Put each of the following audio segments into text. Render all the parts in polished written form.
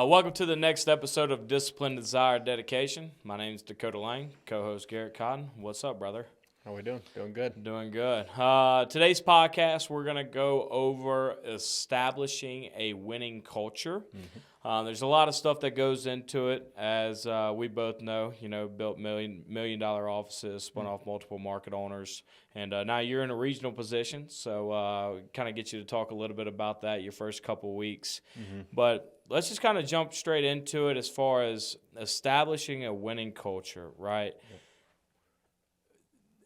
Welcome to the next episode of Discipline, Desire, Dedication. My name is Dakota Lane, co-host Garrett Cotten. What's up, brother? How we doing? Doing good. Doing good. Today's podcast, we're going to go over establishing a winning culture. There's a lot of stuff that goes into it, as we both know. Built million-dollar offices, spun off multiple market owners, and now you're in a regional position. So kind of get you to talk a little bit about that your first couple of weeks. But let's just kind of jump straight into it as far as establishing a winning culture, right?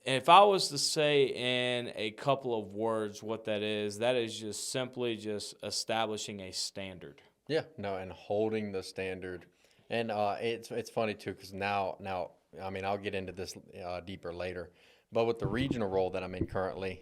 And if I was to say in a couple of words what that is just simply just establishing a standard. Yeah, no, and holding the standard. And it's funny, too, because now, I mean, I'll get into this deeper later. But with the regional role that I'm in currently,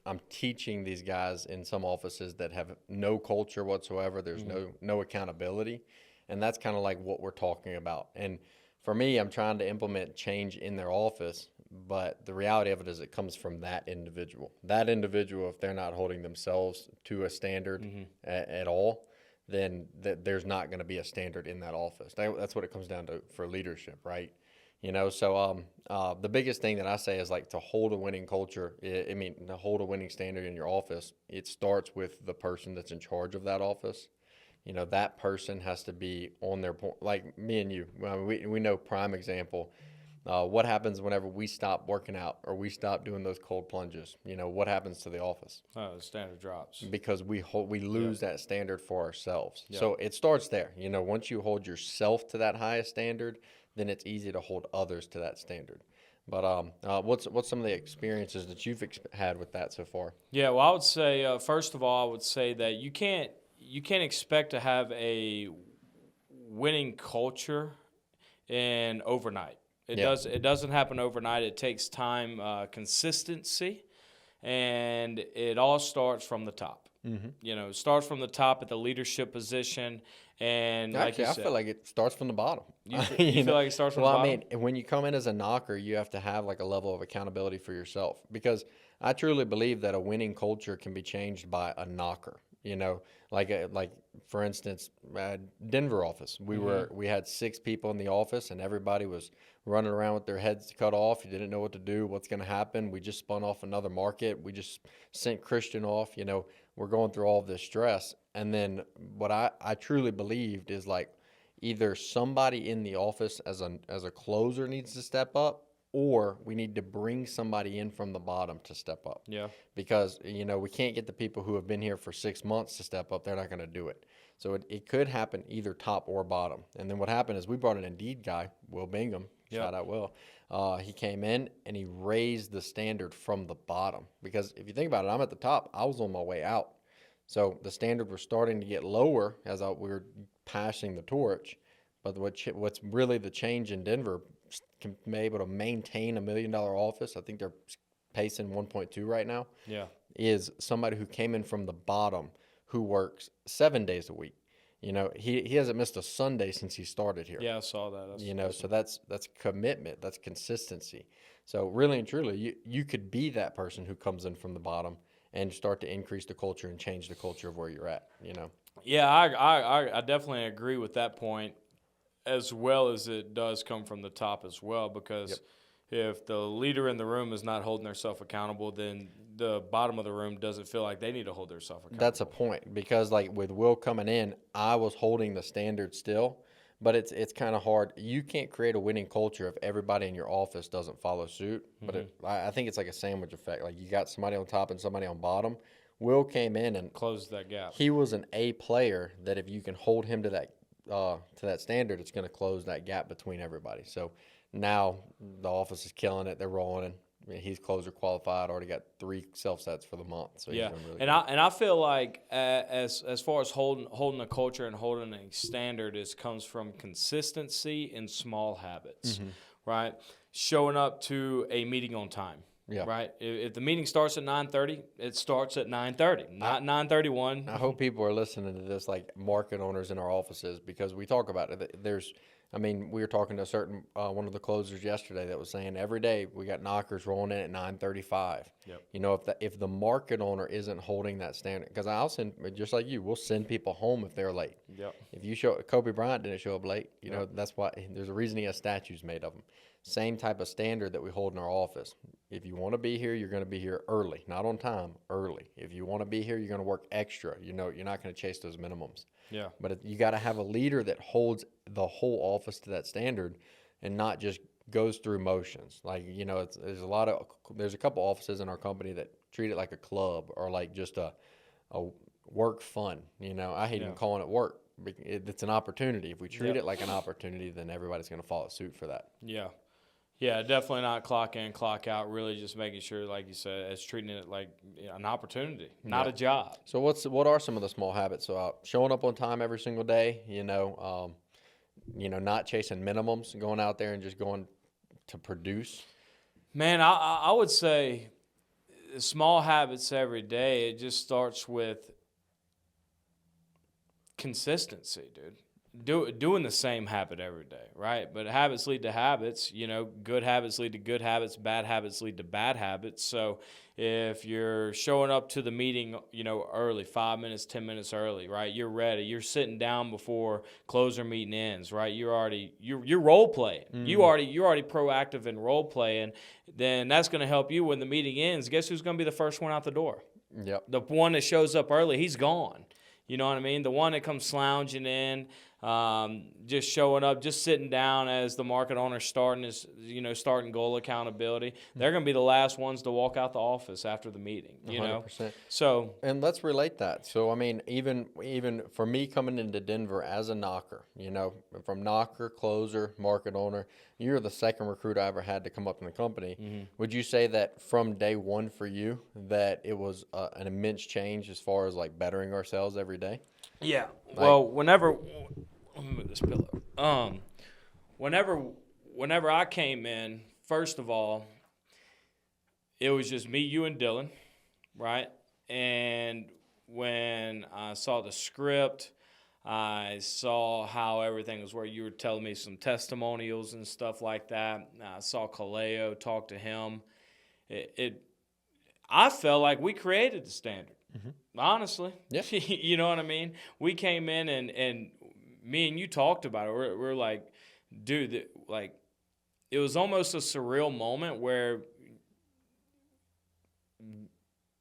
I'm teaching these guys in some offices that have no culture whatsoever. There's no accountability. And that's kind of like what we're talking about. And for me, I'm trying to implement change in their office. But the reality of it is it comes from that individual. That individual, if they're not holding themselves to a standard at all, then there's not going to be a standard in that office. That's what it comes down to for leadership, right? So the biggest thing that I say is like to hold a winning culture, to hold a winning standard in your office, it starts with the person that's in charge of that office. That person has to be on their point, like me and you. We know prime example. What happens whenever we stop working out or we stop doing those cold plunges? What happens to the office? Oh, the standard drops. Because we lose that standard for ourselves. Yep. So it starts there. Once you hold yourself to that highest standard, then it's easy to hold others to that standard. But what's some of the experiences that you've had with that so far? Yeah, well, I would say first of all, I would say that you can't expect to have a winning culture in overnight. It doesn't happen overnight. It takes time, consistency, and it all starts from the top. It starts from the top at the leadership position, and actually, I feel like it starts from the bottom. You feel like it starts from the bottom? Well, I mean, when you come in as a knocker, you have to have like a level of accountability for yourself, because I truly believe that a winning culture can be changed by a knocker. Like for instance, Denver office. We had 6 people in the office, and everybody was running around with their heads cut off. You didn't know what to do. What's going to happen? We just spun off another market. We just sent Christian off. We're going through all of this stress, and then what I truly believed is like either somebody in the office as a closer needs to step up, or we need to bring somebody in from the bottom to step up. Yeah. Because, we can't get the people who have been here for 6 months to step up. They're not going to do it. So it could happen either top or bottom. And then what happened is we brought an Indeed guy, Will Bingham. Yep. Shout out Will. He came in and he raised the standard from the bottom. Because if you think about it, I'm at the top. I was on my way out. So the standard was starting to get lower as we were passing the torch. But what's really the change in Denver, can be able to maintain $1 million office. I think they're pacing 1.2 right now. Yeah. Is somebody who came in from the bottom, who works 7 days a week. He hasn't missed a Sunday since he started here. Yeah, I saw that. So that's commitment, that's consistency. So really and truly, you could be that person who comes in from the bottom and start to increase the culture and change the culture of where you're at. Yeah, I definitely agree with that point, as well as it does come from the top as well, because if the leader in the room is not holding themselves accountable, then the bottom of the room doesn't feel like they need to hold themselves accountable. That's a point, because like with Will coming in, I was holding the standard still, but it's kind of hard. You can't create a winning culture if everybody in your office doesn't follow suit. But I think it's like a sandwich effect. Like you got somebody on top and somebody on bottom. Will came in and closed that gap. He was an A player that if you can hold him to that standard, it's going to close that gap between everybody. So now the office is killing it. They're rolling. He's closer qualified. Already got 3 self sets for the month. So yeah, he's really and I feel like as far as holding a culture and holding a standard, comes from consistency in small habits, right? Showing up to a meeting on time. Yeah. Right. If the meeting starts at 9:30, it starts at 9:30, not 9:31. I hope people are listening to this, like market owners in our offices, because we talk about it. I mean, we were talking to a certain one of the closers yesterday that was saying every day we got knockers rolling in at 9:35. Yep. You know, if the market owner isn't holding that standard, because I'll send, just like you, we'll send people home if they're late. Yep. If you show Kobe Bryant didn't show up late, you Yep. know that's why there's a reason he has statues made of him. Same type of standard that we hold in our office. If you want to be here, you're going to be here early, not on time, early. If you want to be here, you're going to work extra. You know, you're not going to chase those minimums. Yeah. But you got to have a leader that holds the whole office to that standard and not just goes through motions. Like, you know, there's a couple offices in our company that treat it like a club or like just a work fun. You know, I hate even calling it work. It's an opportunity. If we treat it like an opportunity, then everybody's going to follow suit for that. Yeah. Yeah, definitely not clock in, clock out. Really just making sure, like you said, as treating it like an opportunity, not a job. So what are some of the small habits? So showing up on time every single day, not chasing minimums, going out there and just going to produce. Man, I would say small habits every day. It just starts with consistency, dude. Doing the same habit every day, right? But habits lead to habits. You know, good habits lead to good habits. Bad habits lead to bad habits. So if you're showing up to the meeting, early, 5 minutes, 10 minutes early, right? You're ready. You're sitting down before closer meeting ends, right? You're role playing. Mm-hmm. You're already proactive in role playing. Then that's going to help you when the meeting ends. Guess who's going to be the first one out the door? Yep. The one that shows up early, he's gone. You know what I mean? The one that comes slounging in, just showing up, just sitting down as the market owner starting goal accountability. They're going to be the last ones to walk out the office after the meeting, 100%. So, and let's relate that. So, I mean, even for me coming into Denver as a knocker, from knocker, closer, market owner, you're the second recruit I ever had to come up in the company. Mm-hmm. Would you say that from day one for you that it was an immense change as far as like bettering ourselves every day? Yeah. Well, let me move this pillow. Whenever I came in, first of all, it was just me, you, and Dylan, right? And when I saw the script, I saw how everything was where you were telling me some testimonials and stuff like that. I saw Kaleo, talk to him. I felt like we created the standard. Mm-hmm. Honestly. Yeah. You know what I mean? We came in and me and you talked about it. We're like, dude, it was almost a surreal moment where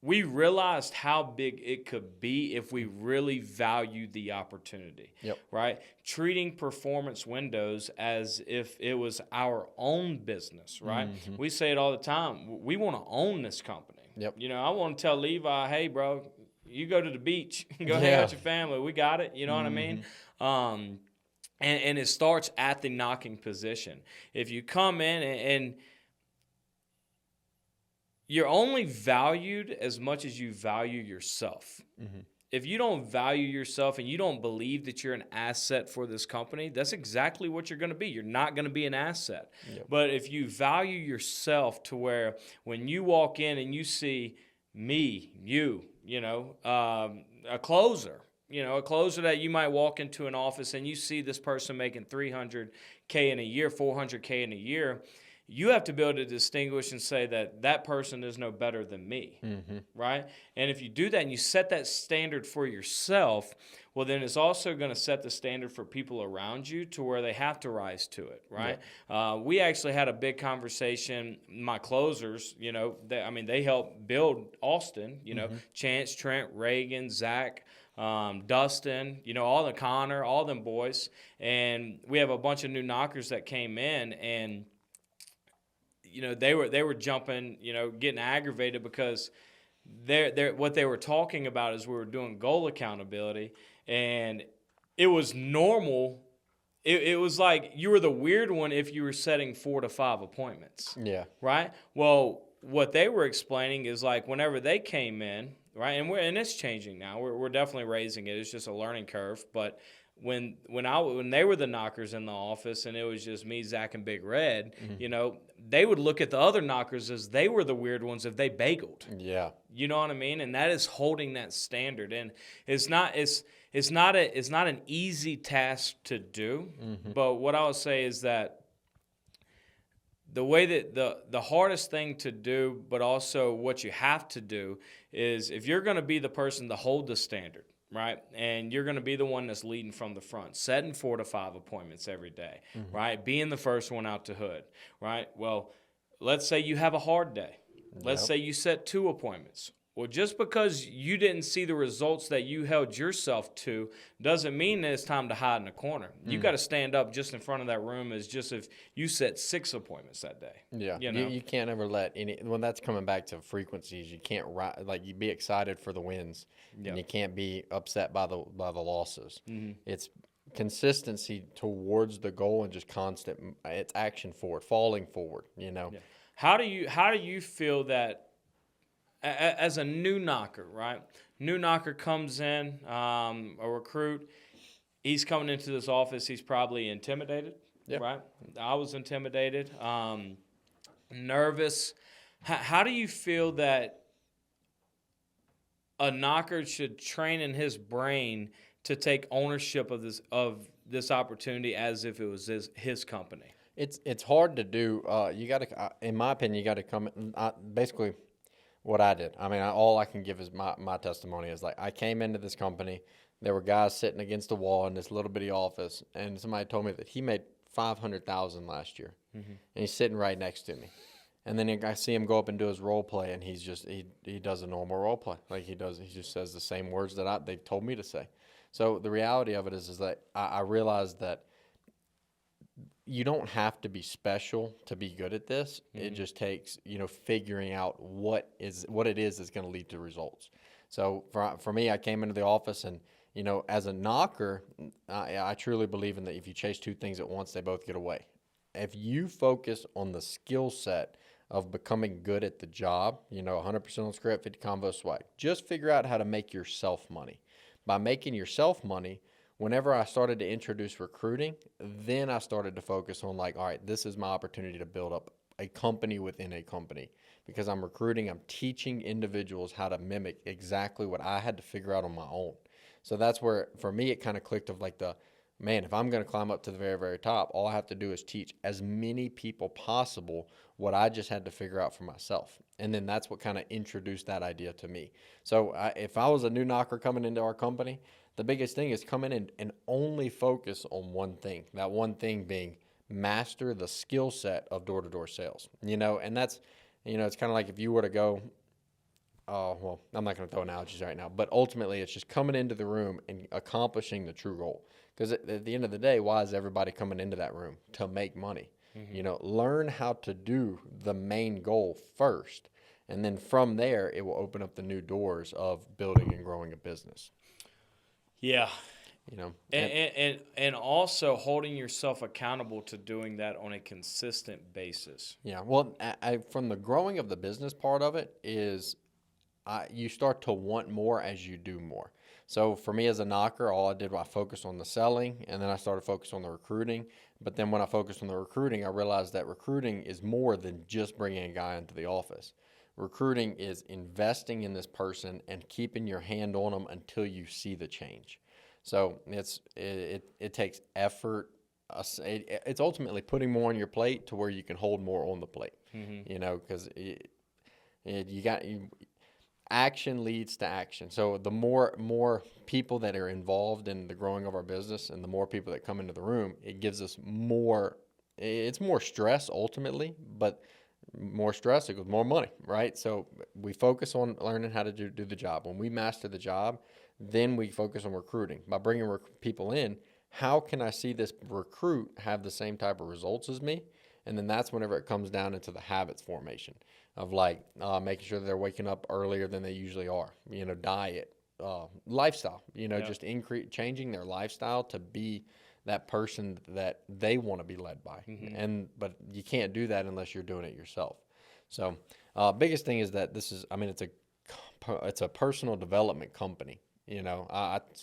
we realized how big it could be if we really valued the opportunity. Yep. Right? Treating performance windows as if it was our own business, right? Mm-hmm. We say it all the time. We want to own this company. Yep. I want to tell Levi, hey, bro, you go to the beach. Go hang out with your family. We got it. You know what I mean? And it starts at the knocking position. If you come in and you're only valued as much as you value yourself. Mm-hmm. If you don't value yourself and you don't believe that you're an asset for this company, that's exactly what you're going to be. You're not going to be an asset. Yep. But if you value yourself to where when you walk in and you see me, a closer, a closer that you might walk into an office and you see this person making $300K in a year, $400K in a year, you have to be able to distinguish and say that person is no better than me, mm-hmm. right? And if you do that and you set that standard for yourself, well, then it's also going to set the standard for people around you to where they have to rise to it, right? Yeah. We actually had a big conversation. My closers, they helped build Austin, mm-hmm. Chance, Trent, Reagan, Zach, Dustin, all the Connor, all them boys. And we have a bunch of new knockers that came in and they were jumping, getting aggravated because what they were talking about is we were doing goal accountability, and it was normal. It was like you were the weird one if you were setting 4 to 5 appointments. Yeah. Right? Well, what they were explaining is like whenever they came in, right, and it's changing now. We're definitely raising it. It's just a learning curve, but when they were the knockers in the office and it was just me, Zach, and Big Red, they would look at the other knockers as they were the weird ones if they bageled. Yeah. You know what I mean? And that is holding that standard. And it's not an easy task to do. But what I would say is that the way that the hardest thing to do, but also what you have to do, is if you're going to be the person to hold the standard, right, and you're going to be the one that's leading from the front, setting 4 to 5 appointments every day, right, being the first one out the hood, right? Well, let's say you have a hard day. Let's say you set 2 appointments. Well, just because you didn't see the results that you held yourself to doesn't mean that it's time to hide in a corner. You got to stand up just in front of that room as just if you set 6 appointments that day. Yeah, you can't ever let when that's coming back to frequencies. You can't you be excited for the wins, and you can't be upset by the losses. It's consistency towards the goal and just constant. It's action forward, falling forward. How do you feel that? As a new knocker, right? New knocker comes in, a recruit. He's coming into this office. He's probably intimidated, right? I was intimidated, nervous. How do you feel that a knocker should train in his brain to take ownership of this opportunity as if it was his company? It's hard to do. You got to, in my opinion, you got to come basically. What I did. I mean, all I can give is my testimony is like I came into this company. There were guys sitting against the wall in this little bitty office, and somebody told me that he made $500,000 last year, and he's sitting right next to me. And then I see him go up and do his role play, and he's just he does a normal role play like he does. He just says the same words that they've told me to say. So the reality of it is that I realized that you don't have to be special to be good at this. It just takes, figuring out what it is that's going to lead to results. So for me, I came into the office and, as a knocker, I truly believe in that if you chase 2 things at once, they both get away. If you focus on the skill set of becoming good at the job, 100% on script, 50 convo swag, just figure out how to make yourself money. By making yourself money, whenever I started to introduce recruiting, then I started to focus on all right, this is my opportunity to build up a company within a company. Because I'm recruiting, I'm teaching individuals how to mimic exactly what I had to figure out on my own. So that's where, for me, it kind of clicked of if I'm going to climb up to the very, very top, all I have to do is teach as many people possible what I just had to figure out for myself. And then that's what kind of introduced that idea to me. So if I was a new knocker coming into our company, the biggest thing is come in and only focus on one thing. That one thing being master the skill set of door-to-door sales. And that's, it's kind of like if you were to go, I'm not going to throw analogies right now, but ultimately it's just coming into the room and accomplishing the true goal. Because at the end of the day, why is everybody coming into that room? To make money. Learn how to do the main goal first. And then from there, it will open up the new doors of building and growing a business. Yeah. And also holding yourself accountable to doing that on a consistent basis. Yeah. Well, from the growing of the business part of it is you start to want more as you do more. So for me as a knocker, all I did was I focused on the selling, and then I started focusing on the recruiting. But then when I focused on the recruiting, I realized that recruiting is more than just bringing a guy into the office. Recruiting is investing in this person and keeping your hand on them until you see the change. So it takes effort. It's ultimately putting more on your plate to where you can hold more on the plate. Because action leads to action. So the more people that are involved in the growing of our business, and the more people that come into the room, it gives us more. It's more stress ultimately, but more stress equals more money, right? So we focus on learning how to do the job. When we master the job, then we focus on recruiting. By bringing people in, how can I see this recruit have the same type of results as me? And then that's whenever it comes down into the habits formation of making sure that they're waking up earlier than they usually are, diet, lifestyle, just changing their lifestyle to be that person that they want to be led by. But you can't do that unless you're doing it yourself. So biggest thing is that it's a personal development company. So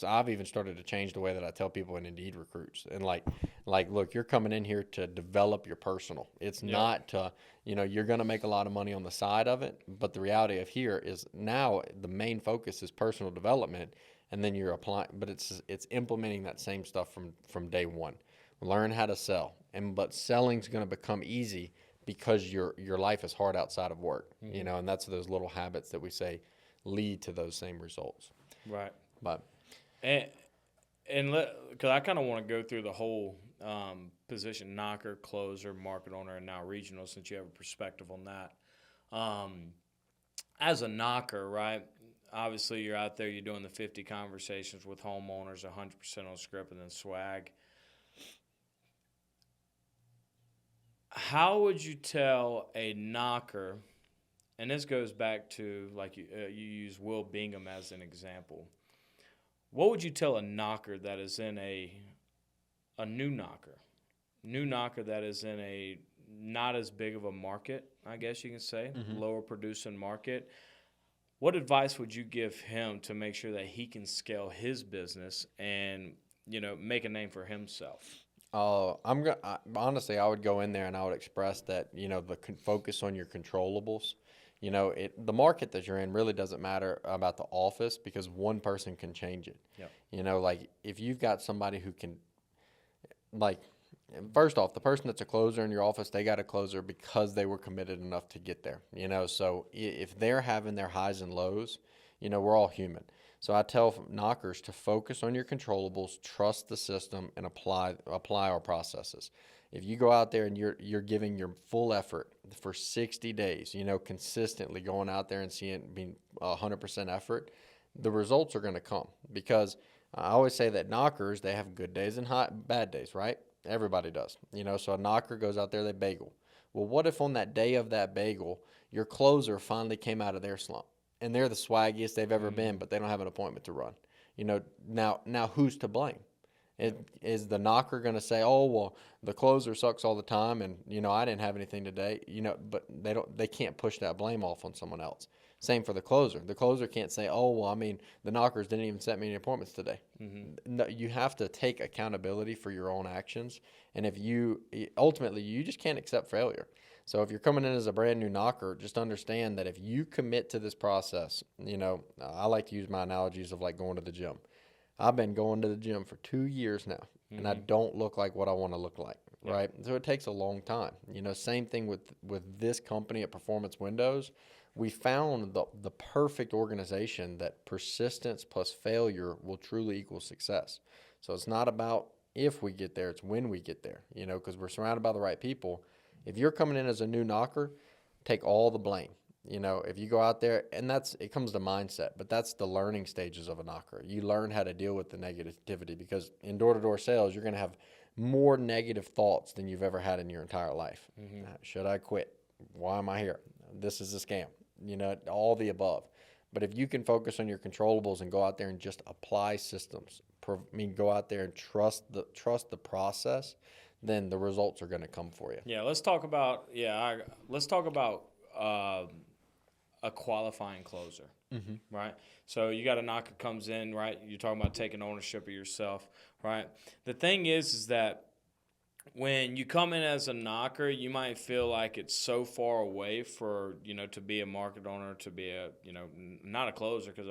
I've even started to change the way that I tell people in Indeed recruits. And look, you're coming in here to develop your personal. It's not to, you're going to make a lot of money on the side of it. But the reality of here is now the main focus is personal development. And then you're applying, but it's implementing that same stuff from day one. Learn how to sell. But selling's going to become easy because your life is hard outside of work, and that's those little habits that we say lead to those same results. Right. But because I kind of want to go through the whole position: knocker, closer, market owner, and now regional, since you have a perspective on that. As a knocker, right? Obviously, you're out there, you're doing the 50 conversations with homeowners, 100% on script, and then swag. How would you tell a knocker, and this goes back to, like you use Will Bingham as an example, what would you tell a knocker that is in a new knocker that is in a not as big of a market, I guess you can say, lower producing market? What advice would you give him to make sure that he can scale his business and, make a name for himself? Honestly, I would go in there and I would express that, focus on your controllables. The market that you're in really doesn't matter about the office because one person can change it. Yep. If you've got somebody who can, first off, the person that's a closer in your office, they got a closer because they were committed enough to get there. So if they're having their highs and lows, we're all human. So I tell knockers to focus on your controllables, trust the system, and apply our processes. If you go out there and you're giving your full effort for 60 days, consistently going out there and being 100% effort, the results are going to come. Because I always say that knockers, they have good days and bad days, right? Everybody does. So a knocker goes out there, they bagel. Well, what if on that day of that bagel, your closer finally came out of their slump? And they're the swaggiest they've ever been, but they don't have an appointment to run. Now who's to blame? Is the knocker going to say, "Oh, well, the closer sucks all the time, and I didn't have anything today"? But they can't push that blame off on someone else. Same for the closer. The closer can't say, "Oh, well, the knockers didn't even set me any appointments today." No, you have to take accountability for your own actions, and ultimately you just can't accept failure. So if you're coming in as a brand new knocker, just understand that if you commit to this process, I like to use my analogies of like going to the gym. I've been going to the gym for 2 years now, and I don't look like what I want to look like, right? So it takes a long time. Same thing with this company at Performance Windows. We found the perfect organization that persistence plus failure will truly equal success. So it's not about if we get there, it's when we get there, because we're surrounded by the right people. If you're coming in as a new knocker, take all the blame. If you go out there, and it comes to mindset, but that's the learning stages of a knocker. You learn how to deal with the negativity because in door-to-door sales, you're going to have more negative thoughts than you've ever had in your entire life. Should I quit? Why am I here? This is a scam. All the above. But if you can focus on your controllables and go out there and just apply systems, go out there and trust the process, then the results are going to come for you. Yeah, let's talk about a qualifying closer, right? So you got a knocker comes in, right? You're talking about taking ownership of yourself, right? The thing is that when you come in as a knocker, you might feel like it's so far away for, to be a market owner, to be a, not a closer, because,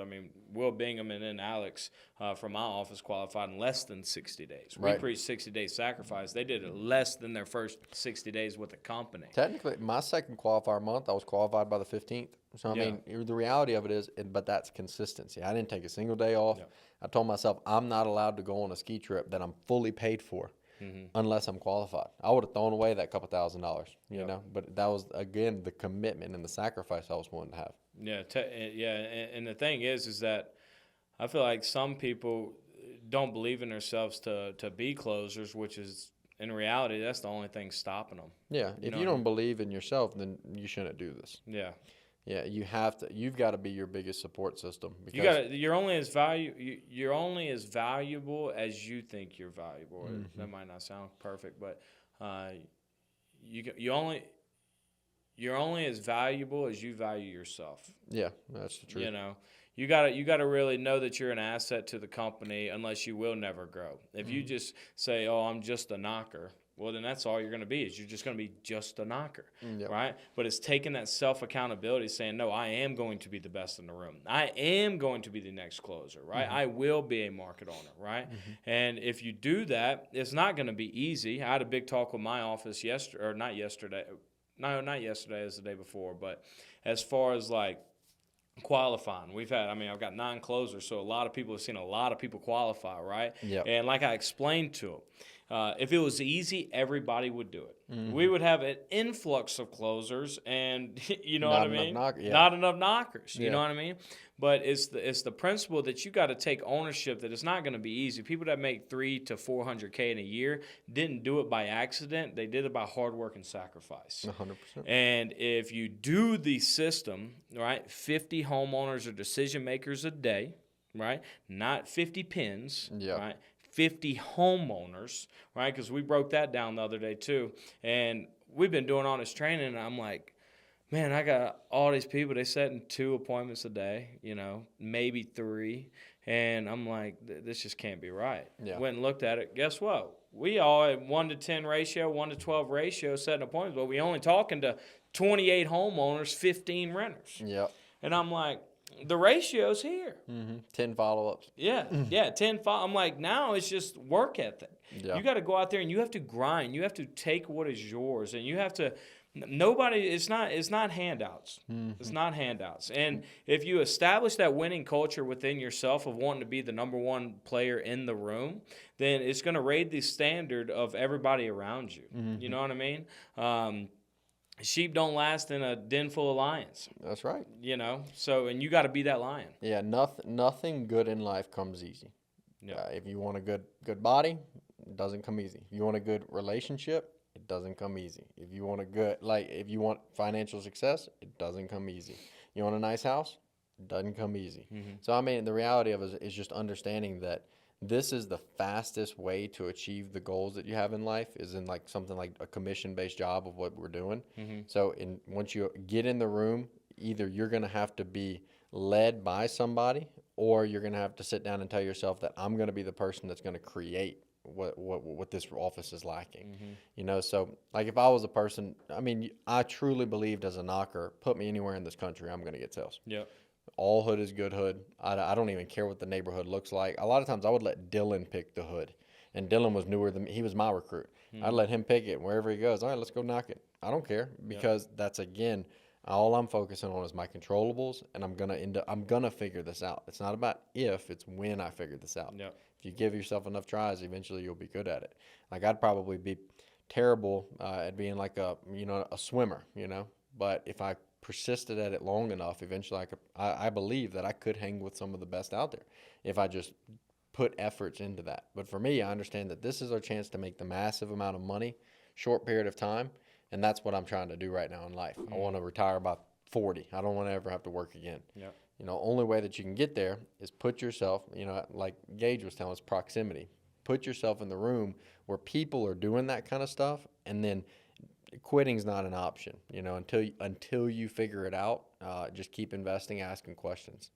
Will Bingham and then Alex from my office qualified in less than 60 days. Right. We preach 60-day sacrifice. They did it less than their first 60 days with the company. Technically, my second qualifier month, I was qualified by the 15th. So, the reality of it is, but that's consistency. I didn't take a single day off. Yep. I told myself I'm not allowed to go on a ski trip that I'm fully paid for. Unless I'm qualified. I would have thrown away that couple $1,000, you know, but that was, again, the commitment and the sacrifice I was willing to have. And the thing is that I feel like some people don't believe in themselves to be closers, which is, in reality, that's the only thing stopping them. Yeah, if you don't believe in yourself, then you shouldn't do this. Yeah. Yeah, you've got to be your biggest support system. Because you're only as valuable as you think you're valuable. That might not sound perfect, but you're only as valuable as you value yourself. Yeah, that's the truth. You gotta really know that you're an asset to the company, unless you will never grow. If you just say, "Oh, I'm just a knocker," well, then that's all you're going to be. Is you're just going to be just a knocker, right? But it's taking that self accountability, saying, "No, I am going to be the best in the room. I am going to be the next closer, right? I will be a market owner, right?" And if you do that, it's not going to be easy. I had a big talk with my office yesterday, or not yesterday. No, not yesterday. It was the day before. But as far as like qualifying, I've got 9 closers, so a lot of people have seen a lot of people qualify, right? And like I explained to them, if it was easy, everybody would do it. We would have an influx of closers, and you know what I mean? Not enough knockers. You know what I mean? But it's the principle that you got to take ownership that it's not going to be easy. People that make $300K to $400K in a year didn't do it by accident. They did it by hard work and sacrifice. 100%. And if you do the system, right, 50 homeowners or decision makers a day, right, not 50 pins, right, 50 homeowners, right, because we broke that down the other day too. And we've been doing all this training, and I'm like, man, I got all these people. They setting 2 appointments a day, maybe 3. And I'm like, this just can't be right. Went and looked at it. Guess what? We all at 1 to 10 ratio, 1 to 12 ratio setting appointments, but we only talking to 28 homeowners, 15 renters. And I'm like, the ratio's here. 10 follow-ups. 10 I'm like, now it's just work ethic. You got to go out there and you have to grind. You have to take what is yours, and you have to. It's not handouts. It's not handouts. And if you establish that winning culture within yourself of wanting to be the number one player in the room, then it's going to raise the standard of everybody around you. You know what I mean? Sheep don't last in a den full of lions. That's right. So, and you got to be that lion. Yeah, nothing good in life comes easy. If you want a good body, it doesn't come easy. If you want a good relationship, it doesn't come easy. If you want if you want financial success, it doesn't come easy. You want a nice house, it doesn't come easy. So, I mean, the reality of it is just understanding that this is the fastest way to achieve the goals that you have in life is in like something like a commission-based job of what we're doing. So once you get in the room, either you're going to have to be led by somebody, or you're going to have to sit down and tell yourself that I'm going to be the person that's going to create what this office is lacking. So like if I was a person, I mean, I truly believed as a knocker, put me anywhere in this country, I'm going to get sales. All hood is good hood. I don't even care what the neighborhood looks like. A lot of times I would let Dylan pick the hood, and Dylan was newer than me. He was my recruit. I'd let him pick it wherever he goes. All right, let's go knock it. I don't care, because that's, again, all I'm focusing on is my controllables, and I'm gonna figure this out. It's not about if, it's when I figure this out. If you give yourself enough tries, eventually you'll be good at it. Like, I'd probably be terrible at being like a swimmer, but if I persisted at it long enough, eventually I believe that I could hang with some of the best out there if I just put efforts into that. But for me, I understand that this is our chance to make the massive amount of money, short period of time, and that's what I'm trying to do right now in life. I want to retire by 40. I don't want to ever have to work again. Only way that you can get there is put yourself, like Gage was telling us, proximity. Put yourself in the room where people are doing that kind of stuff, and then quitting's not an option, until you figure it out. Just keep investing, asking questions.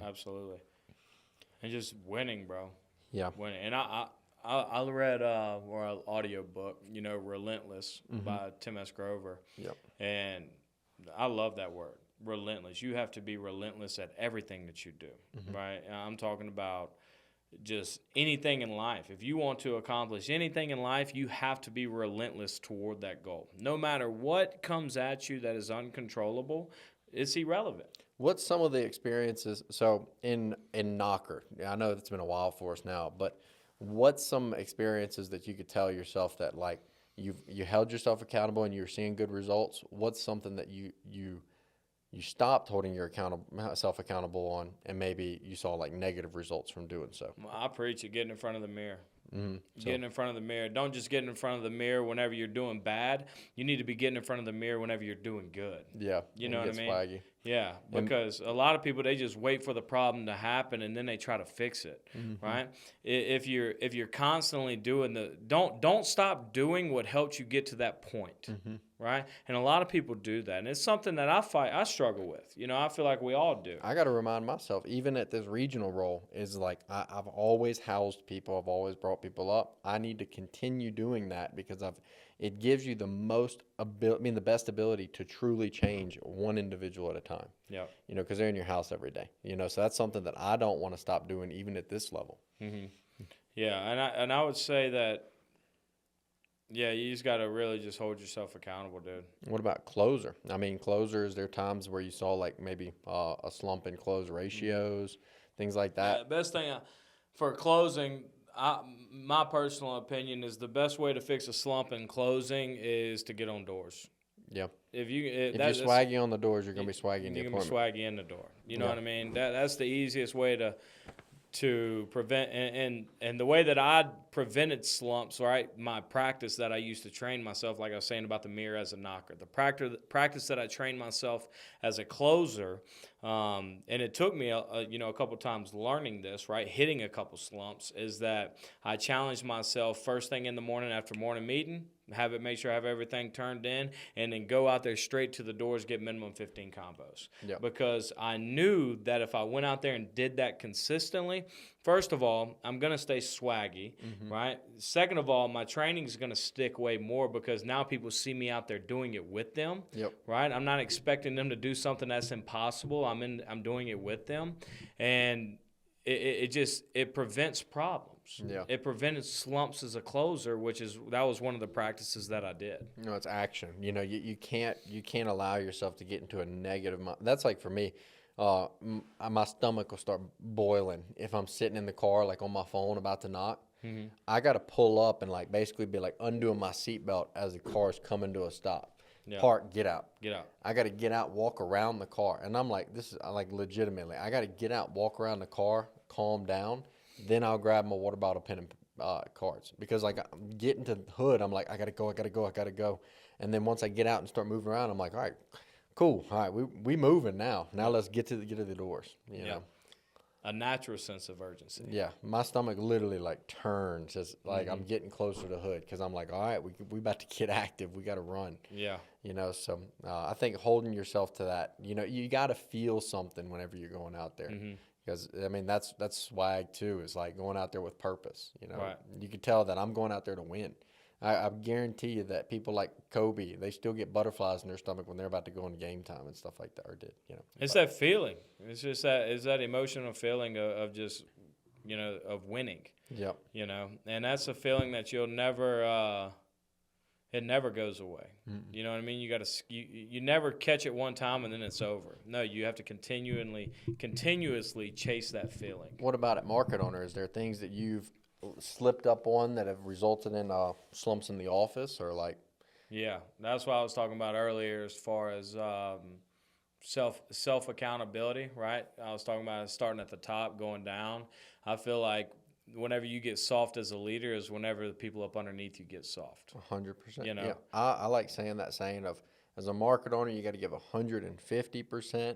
Absolutely. And just winning, bro. Winning. And I read an audio book, Relentless by Tim S. Grover. And I love that word, relentless. You have to be relentless at everything that you do, right? And I'm talking about just anything in life. If you want to accomplish anything in life, you have to be relentless toward that goal. No matter what comes at you that is uncontrollable, it's irrelevant. What's some of the experiences? So in Knocker, I know it's been a while for us now, but what's some experiences that you could tell yourself that like you held yourself accountable and you were seeing good results? What's something that you stopped holding yourself accountable on, and maybe you saw like negative results from doing so? Well, I preach it, getting in front of the mirror. Getting in front of the mirror. Don't just get in front of the mirror whenever you're doing bad. You need to be getting in front of the mirror whenever you're doing good. You know what I mean? Swaggy. Yeah, because a lot of people, they just wait for the problem to happen and then they try to fix it, right? If you're constantly doing don't stop doing what helped you get to that point, right? And a lot of people do that, and it's something that I struggle with. I feel like we all do. I got to remind myself, even at this regional role, is like I've always housed people. I've always brought people up. I need to continue doing that because it gives you the best ability to truly change one individual at a time. Yeah. Because they're in your house every day. So that's something that I don't want to stop doing, even at this level. Yeah, and I would say that. Yeah, you just got to really just hold yourself accountable, dude. What about closer? I mean, closers, there are times where you saw like maybe a slump in close ratios, things like that. The best thing for closing, my personal opinion is the best way to fix a slump in closing is to get on doors. Yeah. If you're swaggy on the doors, you're going to be swaggy in the appointment. You're going to be swaggy in the door. You know what I mean? That's the easiest way to prevent, and the way that I prevented slumps, right? My practice that I used to train myself, like I was saying about the mirror as a knocker, the practice that I trained myself as a closer, and it took me a couple times learning this, right? Hitting a couple slumps, is that I challenged myself first thing in the morning after morning meeting, make sure I have everything turned in, and then go out there straight to the doors, get minimum 15 combos. Yep. Because I knew that if I went out there and did that consistently, first of all, I'm going to stay swaggy, right? Second of all, my training is going to stick way more because now people see me out there doing it with them, right? I'm not expecting them to do something that's impossible. I'm doing it with them, and it prevents problems. Yeah. It prevented slumps as a closer, that was one of the practices that I did. It's action. You can't allow yourself to get into a negative. That's like for me, my stomach will start boiling if I'm sitting in the car, like on my phone about to knock. I got to pull up and like basically be like undoing my seatbelt as the car is coming to a stop. Yeah. Park, get out. Get out. I got to get out, walk around the car. And I'm like, legitimately, I got to get out, walk around the car, calm down. Then I'll grab my water bottle, pen, and cards. Because like I'm getting to the hood, I'm like, I got to go. And then once I get out and start moving around, I'm like, all right, cool. All right, we moving now. Now let's get to the doors, you know. A natural sense of urgency. Yeah, my stomach literally like turns as like I'm getting closer to the hood because I'm like, all right, we about to get active. We got to run. Yeah. So I think holding yourself to that, you got to feel something whenever you're going out there. Because, I mean, that's swag, too, is like going out there with purpose. Right. You can tell that I'm going out there to win. I guarantee you that people like Kobe, they still get butterflies in their stomach when they're about to go into game time and stuff like that, or did. It's that feeling. It's just that emotional feeling of just, of winning. Yep. And that's a feeling that you'll never it never goes away. You know what I mean? You never catch it one time and then it's over. No, you have to continuously chase that feeling. What about at market owner? Is there things that you've slipped up on that have resulted in slumps in the office, or like? Yeah, that's what I was talking about earlier as far as self accountability, right? I was talking about starting at the top, going down. I feel like whenever you get soft as a leader is whenever the people up underneath you get soft. 100%. Yeah, I like saying that saying of, as a market owner, you got to give 150%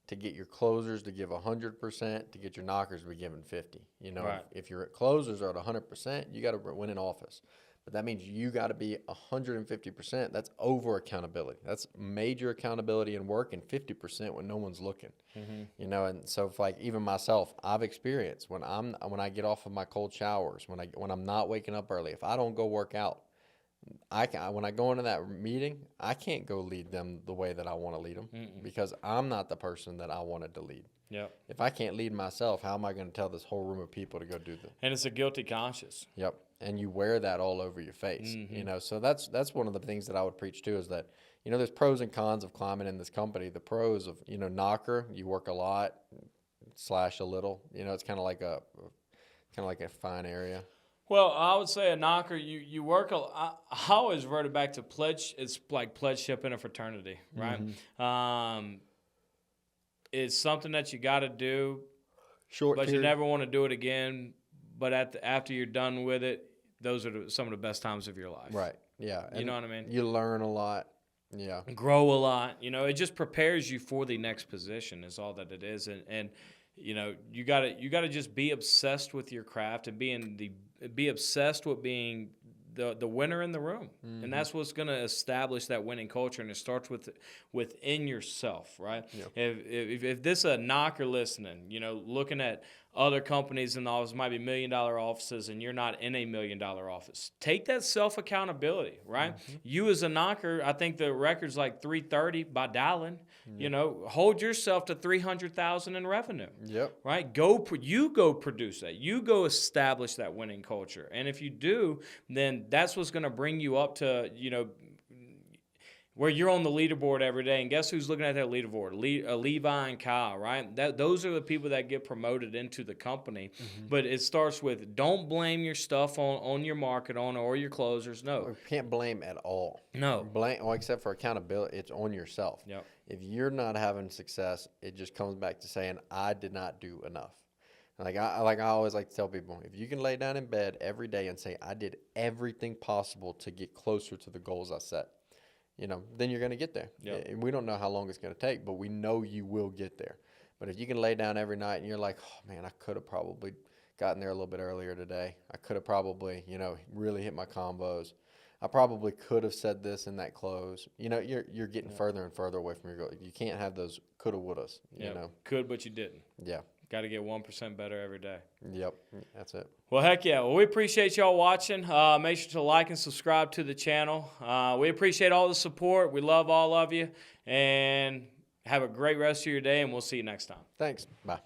to get your closers to give 100%, to get your knockers to be given 50. Right. If your closers are at 100%, you got to win an office. But that means you got to be 150%. That's over accountability. That's major accountability and work, and 50% when no one's looking. And so if like even myself, I've experienced when I get off of my cold showers, when I'm not waking up early, if I don't go work out, when I go into that meeting, I can't go lead them the way that I want to lead them because I'm not the person that I wanted to lead. Yep. If I can't lead myself, how am I going to tell this whole room of people to go do that? And it's a guilty conscience. Yep. And you wear that all over your face, So that's one of the things that I would preach too, is that, there's pros and cons of climbing in this company. The pros of, knocker, you work a lot / a little, it's kind of like a fine area. Well, I would say a knocker, you work I always reverted back to pledge. It's like pledgeship in a fraternity, right? It's something that you got to do, but you never want to do it again. But after you're done with it, those are some of the best times of your life. Right. Yeah. You know what I mean? You learn a lot. Yeah. grow a lot. You know, it just prepares you for the next position is all that it is. And you know, you gotta just be obsessed with your craft and be obsessed with being the winner in the room. And that's what's going to establish that winning culture, and it starts within yourself, right? Yep. If this a knocker listening, you know, looking at other companies in the office, might be $1 million offices, and you're not in a $1 million office, take that self accountability, right? You as a knocker, I think the record's like 330 by dialing. You know, hold yourself to 300,000 in revenue. Yep. Right? You go produce that. You go establish that winning culture. And if you do, then that's what's going to bring you up to, you know, where you're on the leaderboard every day. And guess who's looking at that leaderboard? Levi and Kyle, right? Those are the people that get promoted into the company. But it starts with, don't blame your stuff on your market owner or your closers. No. You can't blame at all. No. Blame, well, except for accountability, it's on yourself. Yep. If you're not having success, it just comes back to saying, I did not do enough. Like I always like to tell people, if you can lay down in bed every day and say, I did everything possible to get closer to the goals I set, you know, then you're going to get there. Yep. We don't know how long it's going to take, but we know you will get there. But if you can lay down every night and you're like, oh, man, I could have probably gotten there a little bit earlier today. I could have probably, you know, really hit my combos. I probably could have said this in that close. You know, you're getting further and further away from your goal. You can't have those coulda, wouldas, you know. Could, but you didn't. Yeah. Got to get 1% better every day. Yep. That's it. Well, heck yeah. Well, we appreciate y'all watching. Make sure to like and subscribe to the channel. We appreciate all the support. We love all of you. And have a great rest of your day, and we'll see you next time. Thanks. Bye.